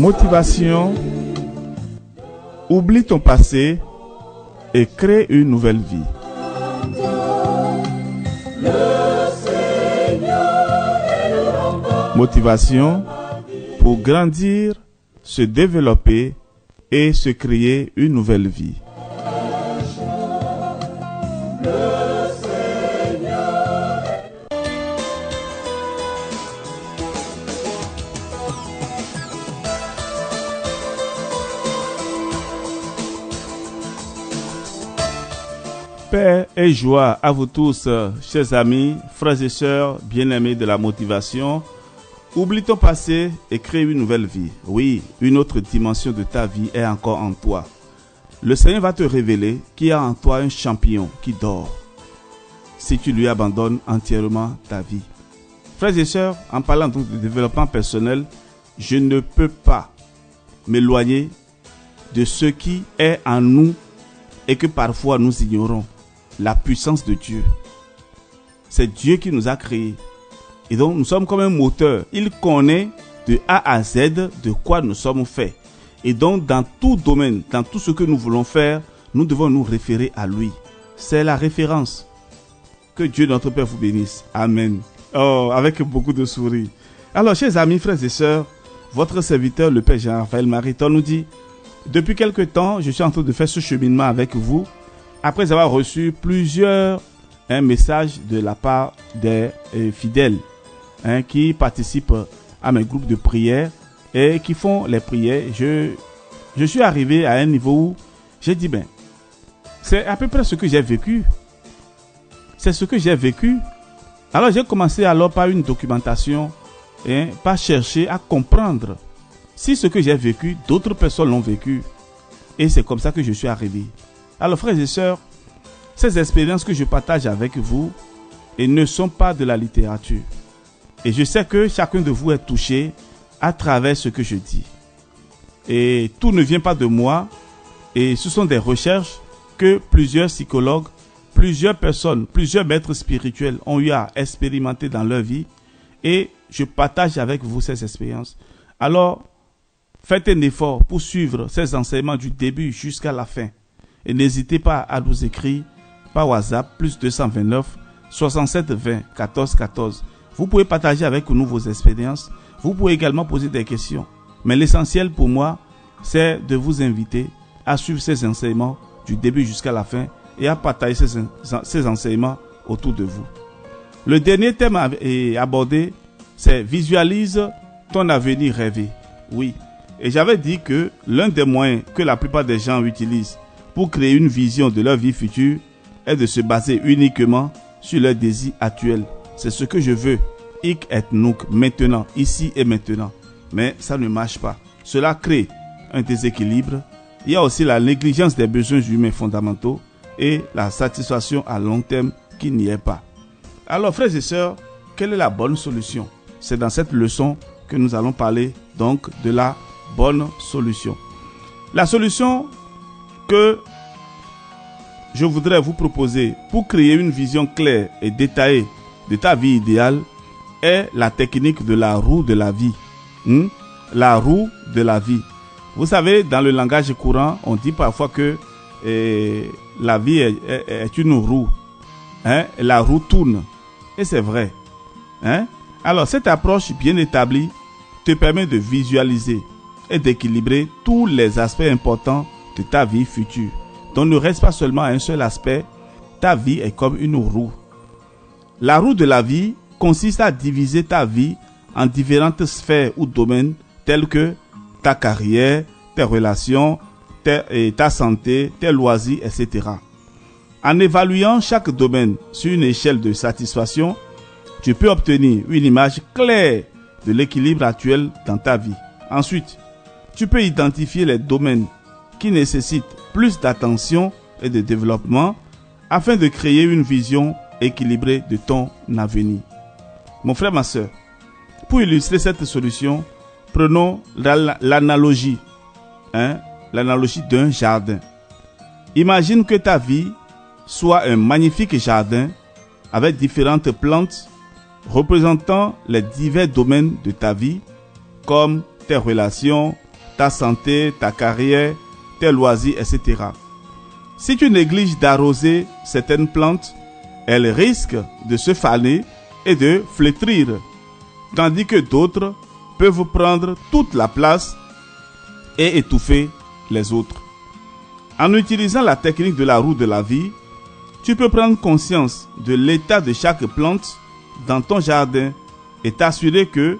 Motivation. Oublie ton passé et crée une nouvelle vie. Motivation pour grandir, se développer et se créer une nouvelle vie. Paix et joie à vous tous, chers amis, frères et sœurs, bien-aimés de la motivation. Oublie ton passé et crée une nouvelle vie. Oui, une autre dimension de ta vie est encore en toi. Le Seigneur va te révéler qu'il y a en toi un champion qui dort, si tu lui abandonnes entièrement ta vie. Frères et sœurs, en parlant donc de développement personnel, je ne peux pas m'éloigner de ce qui est en nous et que parfois nous ignorons. La puissance de Dieu. C'est Dieu qui nous a créés. Et donc nous sommes comme un moteur. Il connaît de A à Z de quoi nous sommes faits. Et donc dans tout domaine, dans tout ce que nous voulons faire, nous devons nous référer à lui. C'est la référence. Que Dieu notre Père vous bénisse. Amen. Oh, avec beaucoup de sourires. Alors, chers amis, frères et sœurs, votre serviteur, le Père Jean-Raphaël Mariton, nous dit: depuis quelque temps, je suis en train de faire ce cheminement avec vous, après avoir reçu plusieurs messages de la part des fidèles qui participent à mes groupes de prière et qui font les prières. Je suis arrivé à un niveau où j'ai dit, c'est à peu près ce que j'ai vécu. C'est ce que j'ai vécu. Alors j'ai commencé alors par une documentation, par chercher à comprendre si ce que j'ai vécu, d'autres personnes l'ont vécu. Et c'est comme ça que je suis arrivé. Alors frères et sœurs, ces expériences que je partage avec vous ne sont pas de la littérature. Et je sais que chacun de vous est touché à travers ce que je dis. Et tout ne vient pas de moi. Et ce sont des recherches que plusieurs psychologues, plusieurs personnes, plusieurs maîtres spirituels ont eu à expérimenter dans leur vie. Et je partage avec vous ces expériences. Alors, faites un effort pour suivre ces enseignements du début jusqu'à la fin. Et n'hésitez pas à nous écrire par WhatsApp, plus 229 67 20 14 14. Vous pouvez partager avec nous vos expériences. Vous pouvez également poser des questions. Mais l'essentiel pour moi, c'est de vous inviter à suivre ces enseignements du début jusqu'à la fin et à partager ces enseignements autour de vous. Le dernier thème abordé, c'est visualise ton avenir rêvé. Oui. Et j'avais dit que l'un des moyens que la plupart des gens utilisent pour créer une vision de leur vie future est de se baser uniquement sur leurs désirs actuels. C'est ce que je veux, hic et nunc, maintenant, ici et maintenant. Mais ça ne marche pas. Cela crée un déséquilibre. Il y a aussi la négligence des besoins humains fondamentaux et la satisfaction à long terme qui n'y est pas. Alors frères et sœurs, quelle est la bonne solution? C'est dans cette leçon que nous allons parler donc de la bonne solution. La solution que je voudrais vous proposer pour créer une vision claire et détaillée de ta vie idéale est la technique de la roue de la vie. La roue de la vie. Vous savez, dans le langage courant, on dit parfois que la vie est une roue. La roue tourne. Et c'est vrai. Alors, cette approche bien établie te permet de visualiser et d'équilibrer tous les aspects importants de ta vie future. Donc ne reste pas seulement à un seul aspect, ta vie est comme une roue. La roue de la vie consiste à diviser ta vie en différentes sphères ou domaines tels que ta carrière, tes relations, ta santé, tes loisirs, etc. En évaluant chaque domaine sur une échelle de satisfaction, tu peux obtenir une image claire de l'équilibre actuel dans ta vie. Ensuite, tu peux identifier les domaines qui nécessitent plus d'attention et de développement afin de créer une vision équilibrée de ton avenir. Mon frère, ma soeur, pour illustrer cette solution, prenons l'analogie, l'analogie d'un jardin. Imagine que ta vie soit un magnifique jardin avec différentes plantes représentant les divers domaines de ta vie, comme tes relations, ta santé, ta carrière, tes loisirs, etc. Si tu négliges d'arroser certaines plantes, elles risquent de se faner et de flétrir, tandis que d'autres peuvent prendre toute la place et étouffer les autres. En utilisant la technique de la roue de la vie, tu peux prendre conscience de l'état de chaque plante dans ton jardin et t'assurer que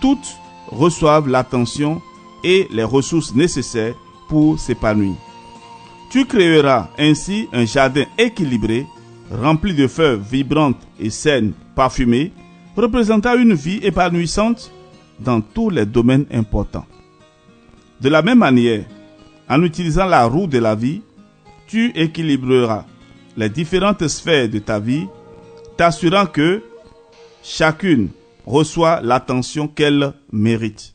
toutes reçoivent l'attention et les ressources nécessaires pour s'épanouir. Tu créeras ainsi un jardin équilibré, rempli de fleurs vibrantes et saines, parfumées, représentant une vie épanouissante dans tous les domaines importants. De la même manière, en utilisant la roue de la vie, tu équilibreras les différentes sphères de ta vie, t'assurant que chacune reçoit l'attention qu'elle mérite.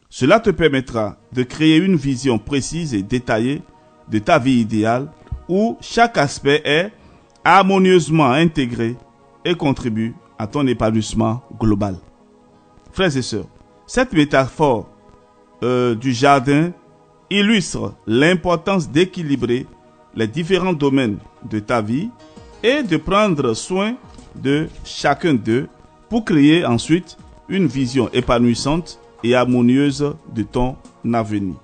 Cela te permettra de créer une vision précise et détaillée de ta vie idéale où chaque aspect est harmonieusement intégré et contribue à ton épanouissement global. Frères et sœurs, cette métaphore du jardin illustre l'importance d'équilibrer les différents domaines de ta vie et de prendre soin de chacun d'eux pour créer ensuite une vision épanouissante et harmonieuse de ton avenir.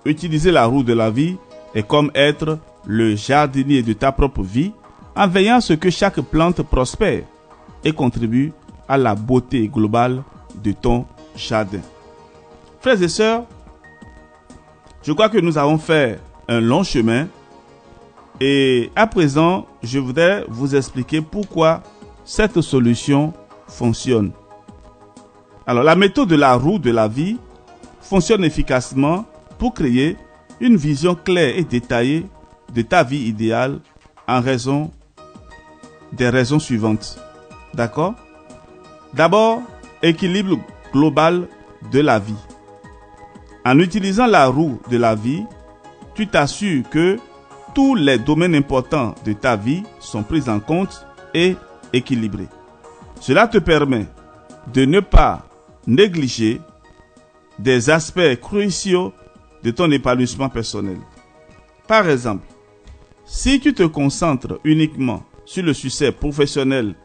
Utiliser la roue de la vie est comme être le jardinier de ta propre vie en veillant à ce que chaque plante prospère et contribue à la beauté globale de ton jardin. Frères et sœurs, je crois que nous avons fait un long chemin et à présent, je voudrais vous expliquer pourquoi cette solution fonctionne. Alors, la méthode de la roue de la vie fonctionne efficacement pour créer une vision claire et détaillée de ta vie idéale en raison des raisons suivantes. D'accord? D'abord, équilibre global de la vie. En utilisant la roue de la vie, tu t'assures que tous les domaines importants de ta vie sont pris en compte et équilibrés. Cela te permet de ne pas négliger des aspects cruciaux de ton épanouissement personnel. Par exemple, si tu te concentres uniquement sur le succès professionnel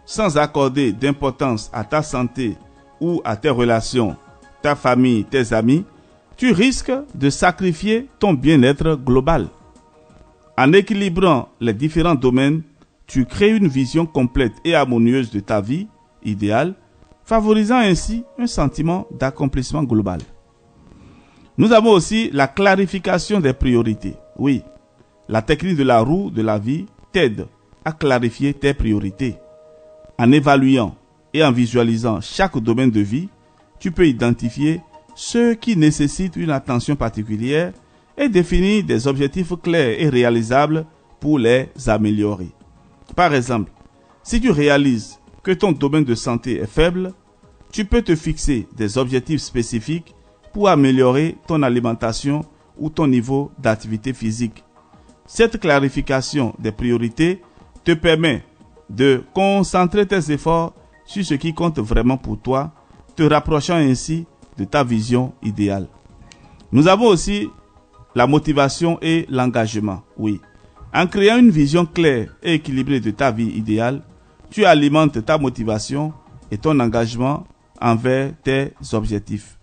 sans accorder d'importance à ta santé ou à tes relations, ta famille, tes amis, tu risques de sacrifier ton bien-être global. En équilibrant les différents domaines, tu crées une vision complète et harmonieuse de ta vie idéale, favorisant ainsi un sentiment d'accomplissement global. Nous avons aussi la clarification des priorités. Oui, la technique de la roue de la vie t'aide à clarifier tes priorités. En évaluant et en visualisant chaque domaine de vie, tu peux identifier ceux qui nécessitent une attention particulière et définir des objectifs clairs et réalisables pour les améliorer. Par exemple, si tu réalises que ton domaine de santé est faible, tu peux te fixer des objectifs spécifiques pour améliorer ton alimentation ou ton niveau d'activité physique. Cette clarification des priorités te permet de concentrer tes efforts sur ce qui compte vraiment pour toi, te rapprochant ainsi de ta vision idéale. Nous avons aussi la motivation et l'engagement. Oui, en créant une vision claire et équilibrée de ta vie idéale, tu alimentes ta motivation et ton engagement envers tes objectifs.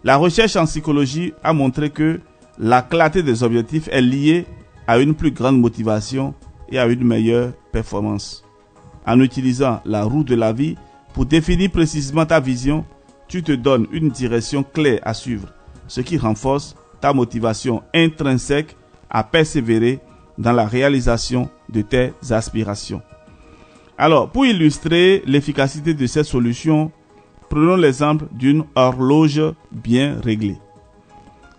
La recherche en psychologie a montré que la clarté des objectifs est liée à une plus grande motivation et à une meilleure performance. En utilisant la roue de la vie pour définir précisément ta vision, tu te donnes une direction claire à suivre, ce qui renforce ta motivation intrinsèque à persévérer dans la réalisation de tes aspirations. Alors, pour illustrer l'efficacité de cette solution, prenons l'exemple d'une horloge bien réglée.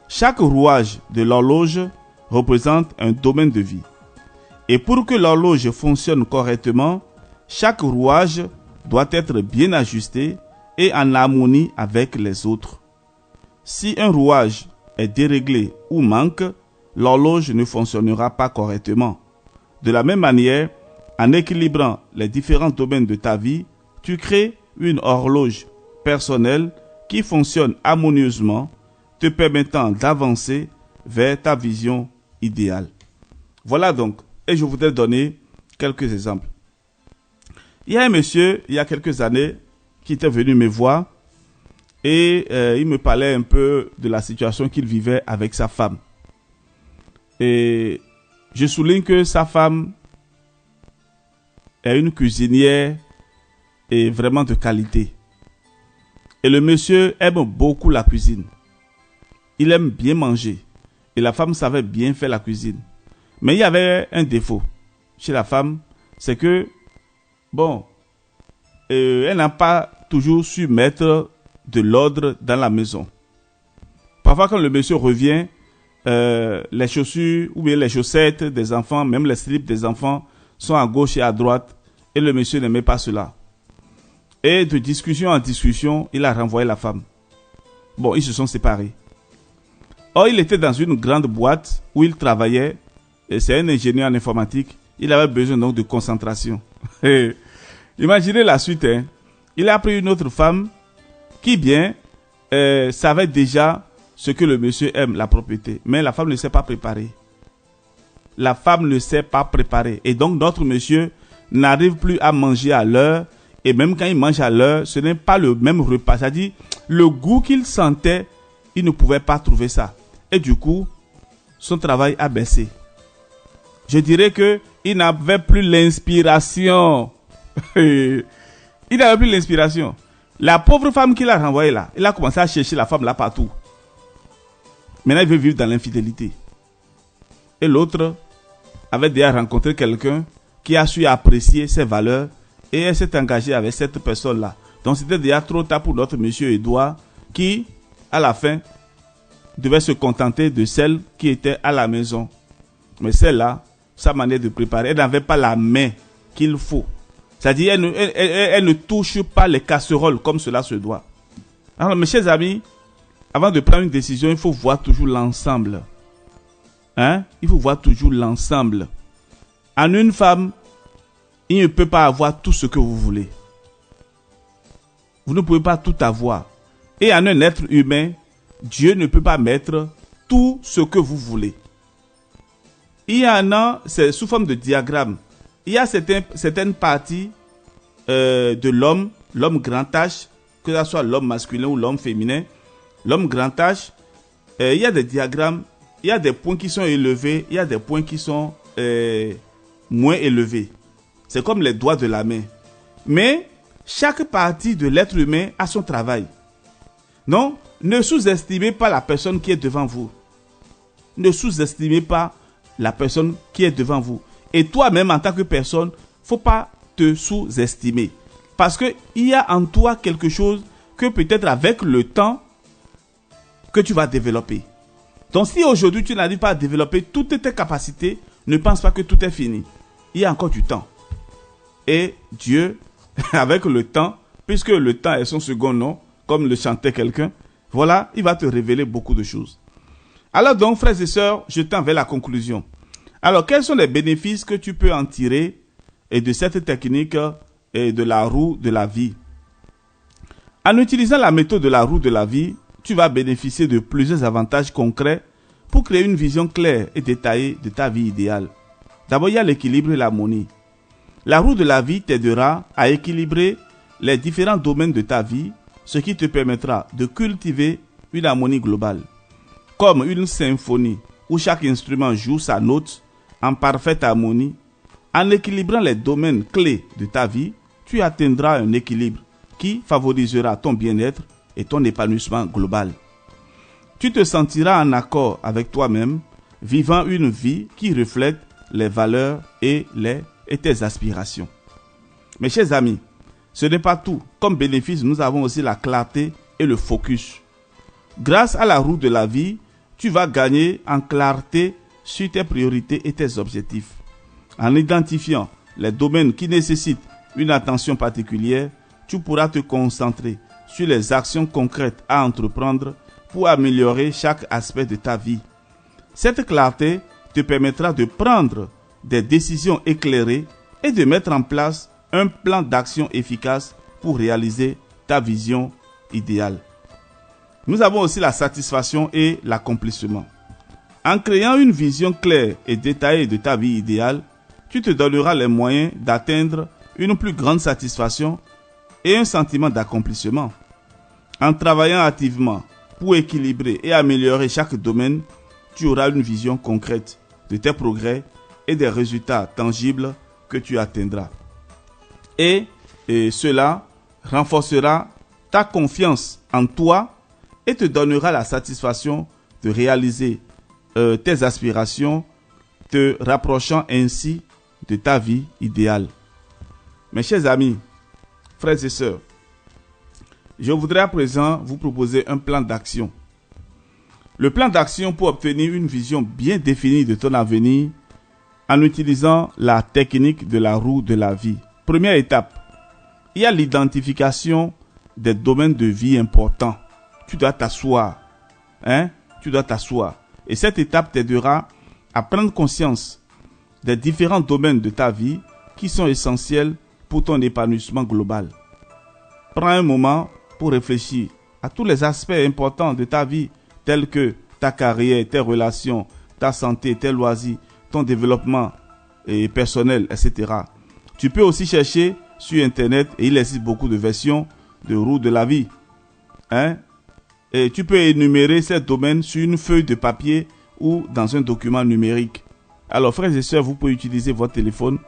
Chaque rouage de l'horloge représente un domaine de vie. Et pour que l'horloge fonctionne correctement, chaque rouage doit être bien ajusté et en harmonie avec les autres. Si un rouage est déréglé ou manque, l'horloge ne fonctionnera pas correctement. De la même manière, en équilibrant les différents domaines de ta vie, tu crées une horloge personnelle qui fonctionne harmonieusement te permettant d'avancer vers ta vision idéale. Voilà donc, et je voudrais donner quelques exemples. Il y a un monsieur, il y a quelques années, qui était venu me voir et il me parlait un peu de la situation qu'il vivait avec sa femme. Et je souligne que sa femme est une cuisinière et vraiment de qualité. Et le monsieur aime beaucoup la cuisine. Il aime bien manger. Et la femme savait bien faire la cuisine. Mais il y avait un défaut chez la femme, c'est que, elle n'a pas toujours su mettre de l'ordre dans la maison. Parfois, quand le monsieur revient, les chaussures ou bien les chaussettes des enfants, même les slips des enfants, sont à gauche et à droite. Et le monsieur n'aimait pas cela. Et de discussion en discussion, il a renvoyé la femme. Ils se sont séparés. Or, il était dans une grande boîte où il travaillait. Et c'est un ingénieur en informatique. Il avait besoin donc de concentration. Imaginez la suite. Hein. Il a pris une autre femme qui savait déjà ce que le monsieur aime, la propriété. Mais la femme ne s'est pas préparée. La femme ne s'est pas préparée. Et donc, notre monsieur n'arrive plus à manger à l'heure. Et même quand il mange à l'heure, ce n'est pas le même repas. C'est-à-dire, le goût qu'il sentait, il ne pouvait pas trouver ça. Et du coup, son travail a baissé. Je dirais qu'il n'avait plus l'inspiration. Il n'avait plus l'inspiration. La pauvre femme qu'il a renvoyée là, il a commencé à chercher la femme là partout. Maintenant, il veut vivre dans l'infidélité. Et l'autre avait déjà rencontré quelqu'un qui a su apprécier ses valeurs et elle s'est engagée avec cette personne-là. Donc, c'était déjà trop tard pour notre monsieur Edouard qui, à la fin, devait se contenter de celle qui était à la maison. Mais celle-là, sa manière de préparer, elle n'avait pas la main qu'il faut. C'est-à-dire, elle ne touche pas les casseroles comme cela se doit. Alors, mes chers amis, avant de prendre une décision, il faut voir toujours l'ensemble. Il faut voir toujours l'ensemble. En une femme, il ne peut pas avoir tout ce que vous voulez. Vous ne pouvez pas tout avoir. Et en un être humain, Dieu ne peut pas mettre tout ce que vous voulez. Il y en a, c'est sous forme de diagramme. Il y a certaines parties de l'homme grand âge, que ce soit l'homme masculin ou l'homme féminin. L'homme grand âge, il y a des diagrammes, il y a des points qui sont élevés, il y a des points qui sont moins élevés. C'est comme les doigts de la main. Mais chaque partie de l'être humain a son travail. Non, ne sous-estimez pas la personne qui est devant vous. Ne sous-estimez pas la personne qui est devant vous. Et toi-même, en tant que personne, il ne faut pas te sous-estimer. Parce qu'il y a en toi quelque chose que peut-être avec le temps, que tu vas développer. Donc si aujourd'hui tu n'arrives pas à développer toutes tes capacités, ne pense pas que tout est fini. Il y a encore du temps. Et Dieu, avec le temps, puisque le temps est son second nom, comme le chantait quelqu'un, voilà, il va te révéler beaucoup de choses. Alors donc, frères et sœurs, je tends vers la conclusion. Alors, quels sont les bénéfices que tu peux en tirer et de cette technique et de la roue de la vie? En utilisant la méthode de la roue de la vie, tu vas bénéficier de plusieurs avantages concrets pour créer une vision claire et détaillée de ta vie idéale. D'abord, il y a l'équilibre et l'harmonie. La roue de la vie t'aidera à équilibrer les différents domaines de ta vie, ce qui te permettra de cultiver une harmonie globale. Comme une symphonie où chaque instrument joue sa note en parfaite harmonie, en équilibrant les domaines clés de ta vie, tu atteindras un équilibre qui favorisera ton bien-être et ton épanouissement global. Tu te sentiras en accord avec toi-même, vivant une vie qui reflète les valeurs et tes aspirations. Mes chers amis, ce n'est pas tout. Comme bénéfice, nous avons aussi la clarté et le focus. Grâce à la roue de la vie, tu vas gagner en clarté sur tes priorités et tes objectifs. En identifiant les domaines qui nécessitent une attention particulière, tu pourras te concentrer sur les actions concrètes à entreprendre pour améliorer chaque aspect de ta vie. Cette clarté te permettra de prendre des décisions éclairées et de mettre en place un plan d'action efficace pour réaliser ta vision idéale. Nous avons aussi la satisfaction et l'accomplissement. En créant une vision claire et détaillée de ta vie idéale, tu te donneras les moyens d'atteindre une plus grande satisfaction et un sentiment d'accomplissement. En travaillant activement pour équilibrer et améliorer chaque domaine, tu auras une vision concrète de tes progrès et des résultats tangibles que tu atteindras. Et cela renforcera ta confiance en toi et te donnera la satisfaction de réaliser tes aspirations, te rapprochant ainsi de ta vie idéale. Mes chers amis, frères et sœurs, je voudrais à présent vous proposer un plan d'action. Le plan d'action pour obtenir une vision bien définie de ton avenir en utilisant la technique de la roue de la vie. Première étape, il y a l'identification des domaines de vie importants. Tu dois t'asseoir. Tu dois t'asseoir. Et cette étape t'aidera à prendre conscience des différents domaines de ta vie qui sont essentiels pour ton épanouissement global. Prends un moment pour réfléchir à tous les aspects importants de ta vie, tels que ta carrière, tes relations, ta santé, tes loisirs, ton développement personnel, etc. Tu peux aussi chercher sur Internet et il existe beaucoup de versions de roue de la vie. Et tu peux énumérer ces domaines sur une feuille de papier ou dans un document numérique. Alors, frères et sœurs, vous pouvez utiliser votre téléphone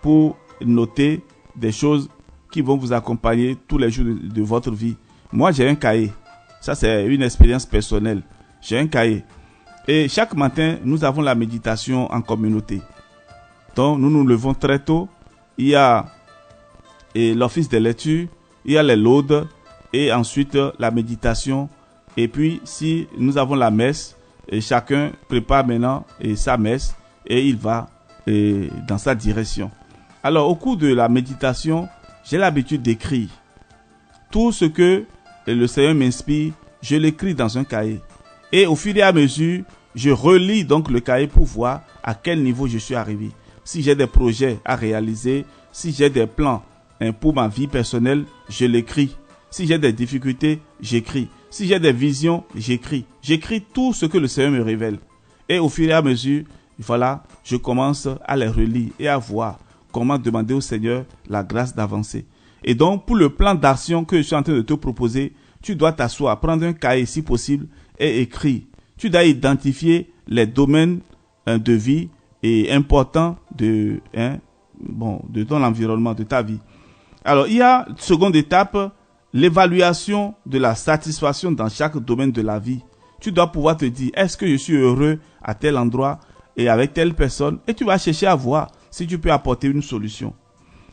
pour noter des choses qui vont vous accompagner tous les jours de votre vie. Moi, j'ai un cahier. Ça, c'est une expérience personnelle. J'ai un cahier. Et chaque matin, nous avons la méditation en communauté. Donc, nous nous levons très tôt. Il y a l'office de lecture, il y a les laudes et ensuite la méditation. Et puis, si nous avons la messe, chacun prépare maintenant sa messe et il va dans sa direction. Alors, au cours de la méditation, j'ai l'habitude d'écrire. Tout ce que le Seigneur m'inspire, je l'écris dans un cahier. Et au fur et à mesure, je relis donc le cahier pour voir à quel niveau je suis arrivé. Si j'ai des projets à réaliser, si j'ai des plans pour ma vie personnelle, je l'écris. Si j'ai des difficultés, j'écris. Si j'ai des visions, j'écris. J'écris tout ce que le Seigneur me révèle. Et au fur et à mesure, voilà, je commence à les relire et à voir comment demander au Seigneur la grâce d'avancer. Et donc, pour le plan d'action que je suis en train de te proposer, tu dois t'asseoir, prendre un cahier si possible et écrire. Tu dois identifier les domaines de vie et importants de ton environnement, de ta vie. Alors, il y a une seconde étape, l'évaluation de la satisfaction dans chaque domaine de la vie. Tu dois pouvoir te dire, est-ce que je suis heureux à tel endroit et avec telle personne? Et tu vas chercher à voir si tu peux apporter une solution.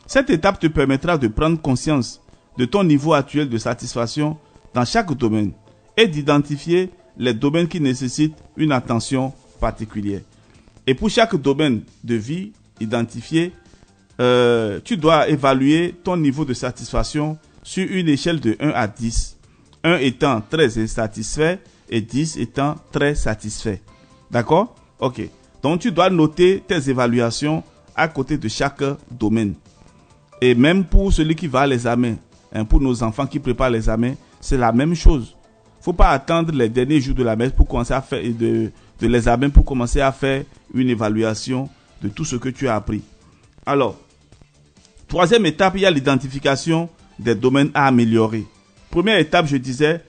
Cette étape te permettra de prendre conscience de ton niveau actuel de satisfaction dans chaque domaine et d'identifier les domaines qui nécessitent une attention particulière. Et pour chaque domaine de vie identifié, tu dois évaluer ton niveau de satisfaction sur une échelle de 1 à 10. 1 étant très insatisfait et 10 étant très satisfait. D'accord? Ok. Donc, tu dois noter tes évaluations à côté de chaque domaine. Et même pour celui qui va à l'examen, pour nos enfants qui préparent l'examen, c'est la même chose. Il ne faut pas attendre les derniers jours de la messe pour commencer à faire de l'examen pour commencer à faire une évaluation de tout ce que tu as appris. Alors, troisième étape, il y a l'identification des domaines à améliorer. Première étape, je disais,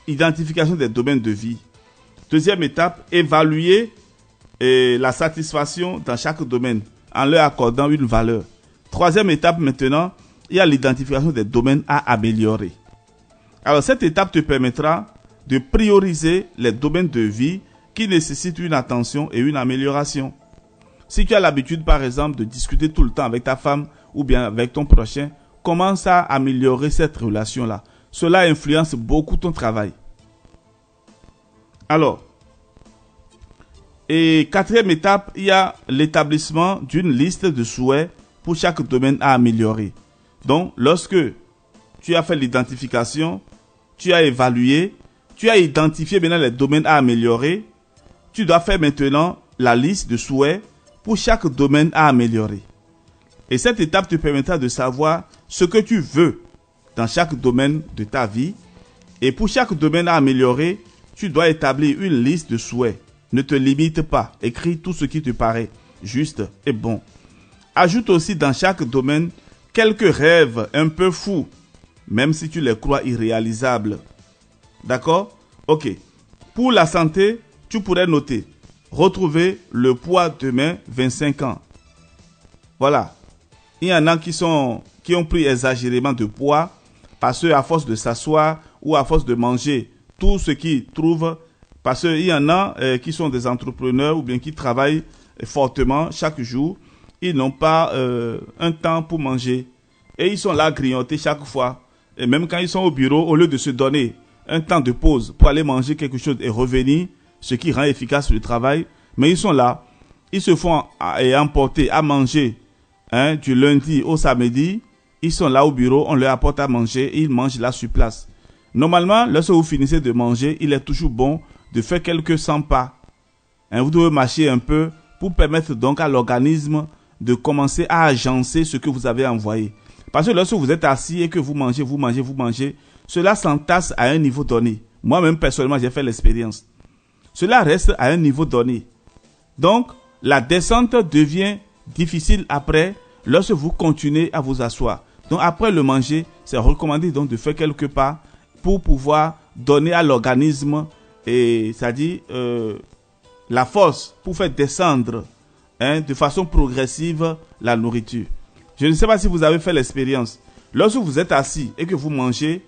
identification des domaines de vie. Deuxième étape, évaluer la satisfaction dans chaque domaine en leur accordant une valeur. Troisième étape maintenant, il y a l'identification des domaines à améliorer. Alors cette étape te permettra de prioriser les domaines de vie qui nécessitent une attention et une amélioration. Si tu as l'habitude par exemple de discuter tout le temps avec ta femme ou bien avec ton prochain, commence à améliorer cette relation-là. Cela influence beaucoup ton travail. Alors, et quatrième étape, il y a l'établissement d'une liste de souhaits pour chaque domaine à améliorer. Donc, lorsque tu as fait l'identification, tu as évalué, tu as identifié maintenant les domaines à améliorer, tu dois faire maintenant la liste de souhaits pour chaque domaine à améliorer. Et cette étape te permettra de savoir ce que tu veux dans chaque domaine de ta vie Et pour chaque domaine à améliorer, tu dois établir une liste de souhaits. Ne te limite pas. Écris tout ce qui te paraît juste et bon. Ajoute aussi dans chaque domaine quelques rêves un peu fous, même si tu les crois irréalisables. D'accord? Ok. Pour la santé, tu pourrais noter. Retrouver le poids demain, 25 ans. Voilà. Il y en a qui ont pris exagérément de poids parce qu'à force de s'asseoir ou à force de manger tout ce qu'ils trouvent, parce qu'il y en a qui sont des entrepreneurs ou bien qui travaillent fortement chaque jour, ils n'ont pas un temps pour manger. Et ils sont là à grignoter chaque fois. Et même quand ils sont au bureau, au lieu de se donner un temps de pause pour aller manger quelque chose et revenir, ce qui rend efficace le travail, mais ils sont là, ils se font emporter à manger du lundi au samedi, ils sont là au bureau, on leur apporte à manger et ils mangent là sur place. Normalement, lorsque vous finissez de manger, il est toujours bon de faire quelques 100 pas. Vous devez marcher un peu pour permettre donc à l'organisme de commencer à agencer ce que vous avez envoyé. Parce que lorsque vous êtes assis et que vous mangez, cela s'entasse à un niveau donné. Moi-même, personnellement, j'ai fait l'expérience. Cela reste à un niveau donné. Donc, la descente devient difficile après lorsque vous continuez à vous asseoir. Donc, après le manger, c'est recommandé donc de faire quelques pas pour pouvoir donner à l'organisme, c'est-à-dire la force pour faire descendre de façon progressive la nourriture. Je ne sais pas si vous avez fait l'expérience. Lorsque vous êtes assis et que vous mangez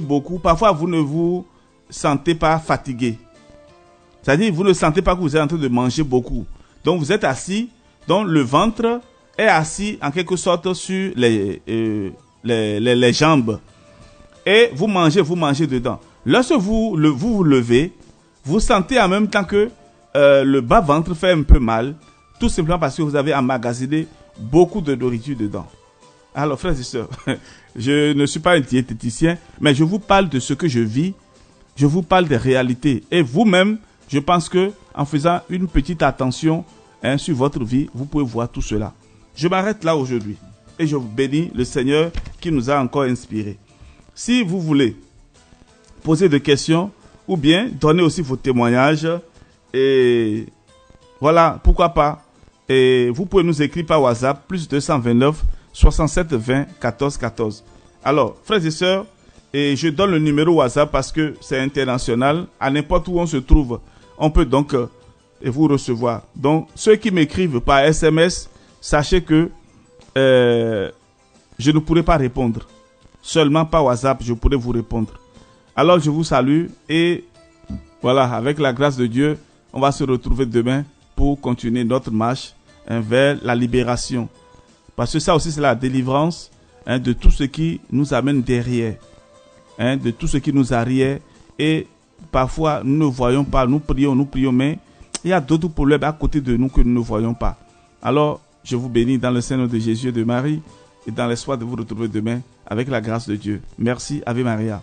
beaucoup, parfois vous ne vous sentez pas fatigué. C'est-à-dire vous ne sentez pas que vous êtes en train de manger beaucoup. Donc vous êtes assis, donc le ventre est assis en quelque sorte sur les jambes. Et vous mangez dedans. Lorsque vous vous levez, vous sentez en même temps que le bas-ventre fait un peu mal, tout simplement parce que vous avez emmagasiné beaucoup de nourriture dedans. Alors, frères et sœurs, je ne suis pas un diététicien, mais je vous parle de ce que je vis, je vous parle des réalités. Et vous-même, je pense que en faisant une petite attention sur votre vie, vous pouvez voir tout cela. Je m'arrête là aujourd'hui et je vous bénis le Seigneur qui nous a encore inspirés. Si vous voulez poser des questions ou bien donner aussi vos témoignages, et voilà, pourquoi pas. Et vous pouvez nous écrire par WhatsApp, plus 229 67 20 14 14. Alors, frères et sœurs, et je donne le numéro WhatsApp parce que c'est international. À n'importe où on se trouve, on peut donc vous recevoir. Donc, ceux qui m'écrivent par SMS, sachez que je ne pourrai pas répondre. Seulement par WhatsApp, je pourrai vous répondre. Alors, je vous salue et voilà, avec la grâce de Dieu, on va se retrouver demain pour continuer notre marche vers la libération. Parce que ça aussi, c'est la délivrance de tout ce qui nous amène derrière, de tout ce qui nous arrière. Et parfois, nous ne voyons pas, nous prions, mais il y a d'autres problèmes à côté de nous que nous ne voyons pas. Alors, je vous bénis dans le Seigneur de Jésus et de Marie et dans l'espoir de vous retrouver demain avec la grâce de Dieu. Merci, Ave Maria.